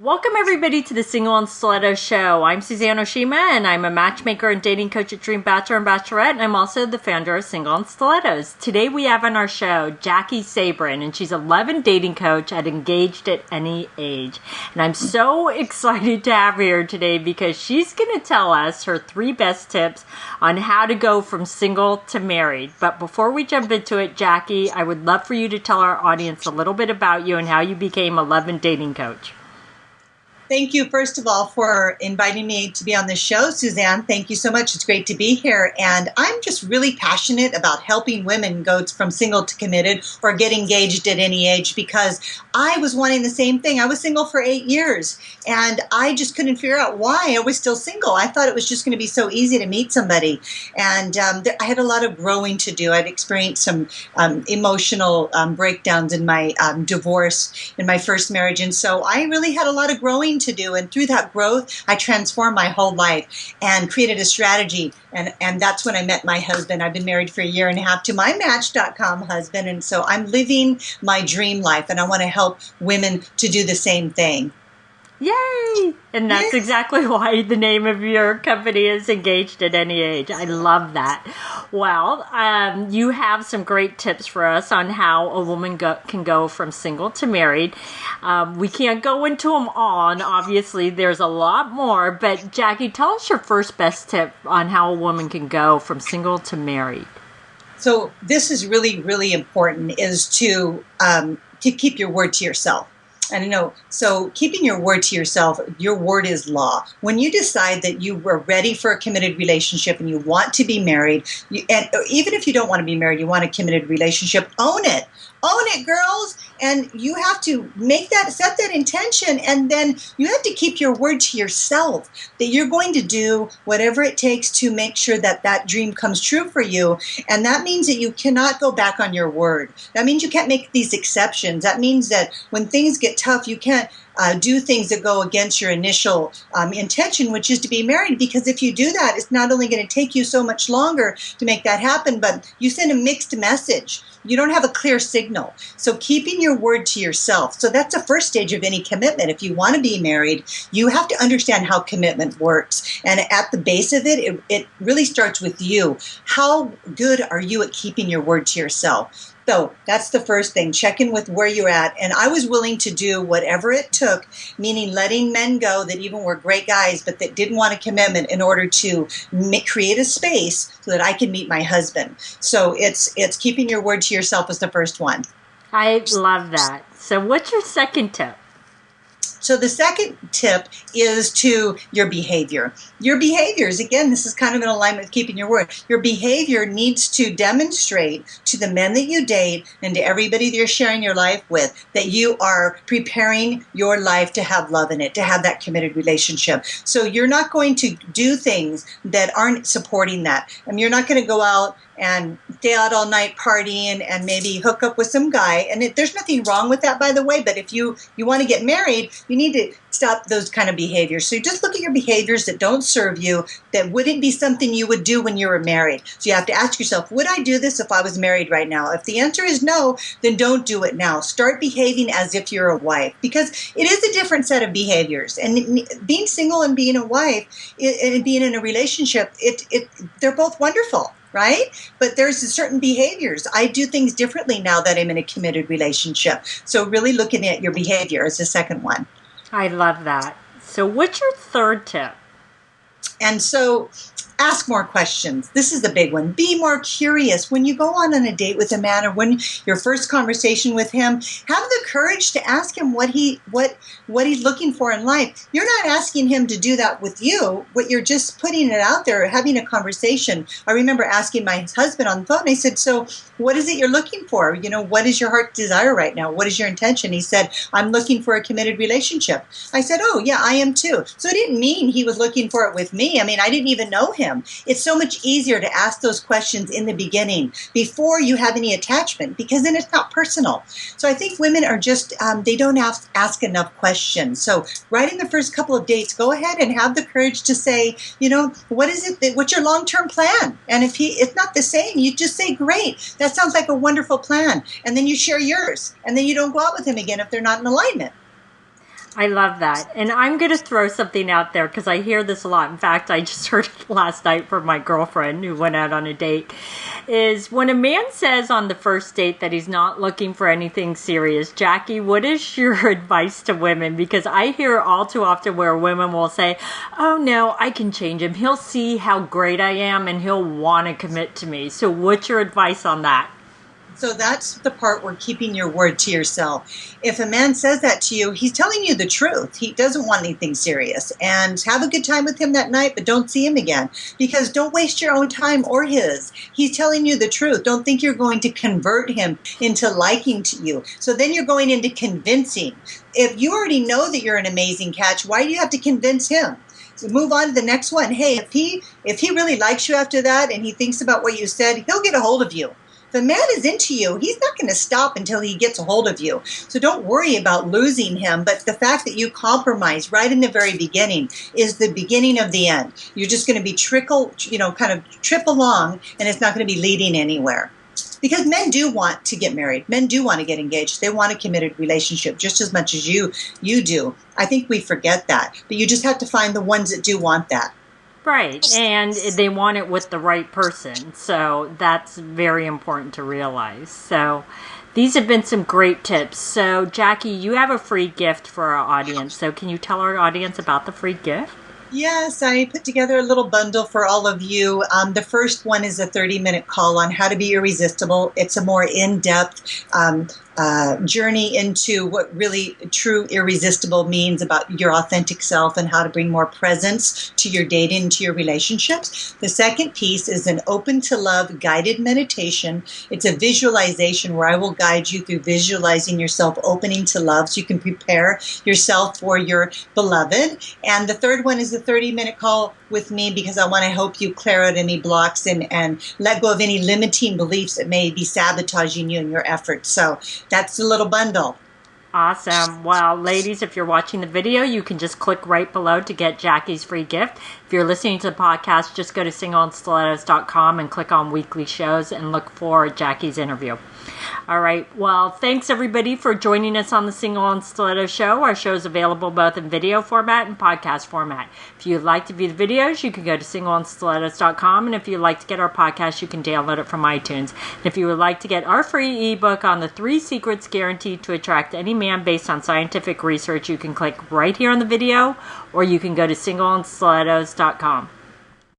Welcome everybody to the Single and Stiletto Show. I'm Suzanne Oshima and I'm a matchmaker and dating coach at Dream Bachelor and Bachelorette, and I'm also the founder of Single and Stilettos. Today we have on our show Jackie Sabrin, and she's a love and dating coach at Engaged at Any Age. And I'm so excited to have her here today because she's going to tell us her 3 best tips on how to go from single to married. But before we jump into it, Jackie, I would love for you to tell our audience a little bit about you and how you became a love and dating coach. Thank you, first of all, for inviting me to be on this show, Suzanne. Thank you so much. It's great to be here. And I'm just really passionate about helping women go from single to committed or get engaged at any age, because I was wanting the same thing. I was single for 8 years, and I just couldn't figure out why I was still single. I thought it was just going to be so easy to meet somebody. And I had a lot of growing to do. I'd experienced some emotional breakdowns in my divorce in my first marriage. And so I really had a lot of growing to do, and through that growth I transformed my whole life and created a strategy, and that's when I met my husband. I've been married for 1.5 years to my Match.com husband, and so I'm living my dream life, and I want to help women to do the same thing. Yay! And that's exactly why the name of your company is Engaged at Any Age. I love that. Well, you have some great tips for us on how a woman can go from single to married. We can't go into them all, and obviously there's a lot more. But Jackie, tell us your first best tip on how a woman can go from single to married. So this is really, really important, is to keep your word to yourself. And I know, so keeping your word to yourself, your word is law. When you decide that you were ready for a committed relationship and you want to be married, and even if you don't want to be married, you want a committed relationship, own it. Own it, girls. And you have to set that intention, and then you have to keep your word to yourself that you're going to do whatever it takes to make sure that that dream comes true for you. And that means that you cannot go back on your word. That means you can't make these exceptions. That means that when things get tough, you can't do things that go against your initial intention, which is to be married. Because if you do that, it's not only going to take you so much longer to make that happen, but you send a mixed message. You don't have a clear signal. So keeping your word to yourself. So that's the first stage of any commitment. If you want to be married, you have to understand how commitment works. And at the base of it, it really starts with you. How good are you at keeping your word to yourself? So that's the first thing. Check in with where you're at. And I was willing to do whatever it took, meaning letting men go that even were great guys, but that didn't want a commitment, in order to create a space so that I could meet my husband. So it's keeping your word to yourself is the first one. I love that. So what's your second tip? So the second tip is to your behavior. Your behaviors, again, this is kind of in alignment with keeping your word. Your behavior needs to demonstrate to the men that you date and to everybody that you're sharing your life with that you are preparing your life to have love in it, to have that committed relationship. So you're not going to do things that aren't supporting that. I mean, you're not going to go out and stay out all night partying and maybe hook up with some guy. And there's nothing wrong with that, by the way, but if you want to get married, you need to stop those kind of behaviors. So you just look at your behaviors that don't serve you, that wouldn't be something you would do when you were married. So you have to ask yourself, would I do this if I was married right now? If the answer is no, then don't do it now. Start behaving as if you're a wife, because it is a different set of behaviors. And being single and being a wife and being in a relationship, they're both wonderful. Right? But there's certain behaviors. I do things differently now that I'm in a committed relationship. So really looking at your behavior is the second one. I love that. So what's your third tip? And so ask more questions. This is the big one. Be more curious. When you go on a date with a man, or when your first conversation with him, have the courage to ask him what he's looking for in life. You're not asking him to do that with you, but you're just putting it out there, having a conversation. I remember asking my husband on the phone, I said, so what is it you're looking for? You know, what is your heart desire right now? What is your intention? He said, I'm looking for a committed relationship. I said, oh yeah, I am too. So it didn't mean he was looking for it with me. I mean, I didn't even know him. It's so much easier to ask those questions in the beginning before you have any attachment, because then it's not personal. So I think women are just, they don't ask enough questions. So right in the first couple of dates, go ahead and have the courage to say, you know, what's your long-term plan? And if it's not the same, you just say, great, that sounds like a wonderful plan. And then you share yours. And then you don't go out with him again if they're not in alignment. I love that. And I'm going to throw something out there because I hear this a lot. In fact, I just heard it last night from my girlfriend who went out on a date. Is when a man says on the first date that he's not looking for anything serious, Jackie, what is your advice to women? Because I hear all too often where women will say, oh no, I can change him. He'll see how great I am and he'll want to commit to me. So what's your advice on that? So that's the part where keeping your word to yourself. If a man says that to you, he's telling you the truth. He doesn't want anything serious. And have a good time with him that night, but don't see him again. Because don't waste your own time or his. He's telling you the truth. Don't think you're going to convert him into liking to you. So then you're going into convincing. If you already know that you're an amazing catch, why do you have to convince him? So move on to the next one. Hey, if he really likes you after that and he thinks about what you said, he'll get a hold of you. If a man is into you, he's not going to stop until he gets a hold of you. So don't worry about losing him. But the fact that you compromise right in the very beginning is the beginning of the end. You're just going to be kind of trip along, and it's not going to be leading anywhere. Because men do want to get married. Men do want to get engaged. They want a committed relationship just as much as you do. I think we forget that. But you just have to find the ones that do want that. Right, and they want it with the right person, so that's very important to realize. So these have been some great tips. So Jackie, you have a free gift for our audience, so can you tell our audience about the free gift? Yes, I put together a little bundle for all of you. The first one is a 30-minute call on how to be irresistible. It's a more in-depth journey into what really true irresistible means about your authentic self and how to bring more presence to your dating, to your relationships. The second piece is an Open to Love guided meditation. It's a visualization where I will guide you through visualizing yourself opening to love so you can prepare yourself for your beloved. And the third one is a 30-minute call with me because I want to help you clear out any blocks and let go of any limiting beliefs that may be sabotaging you in your efforts. So that's the little bundle. Awesome. Well, ladies, if you're watching the video, you can just click right below to get Jackie's free gift. If you're listening to the podcast, just go to singleandstilettos.com and click on weekly shows and look for Jackie's interview. All right. Well, thanks everybody for joining us on the Single and Stiletto Show. Our show is available both in video format and podcast format. If you'd like to view the videos, you can go to singleandstilettos.com. And if you'd like to get our podcast, you can download it from iTunes. And if you would like to get our free ebook on the 3 secrets guaranteed to attract any man based on scientific research, you can click right here on the video, or you can go to singleandstilettos.com.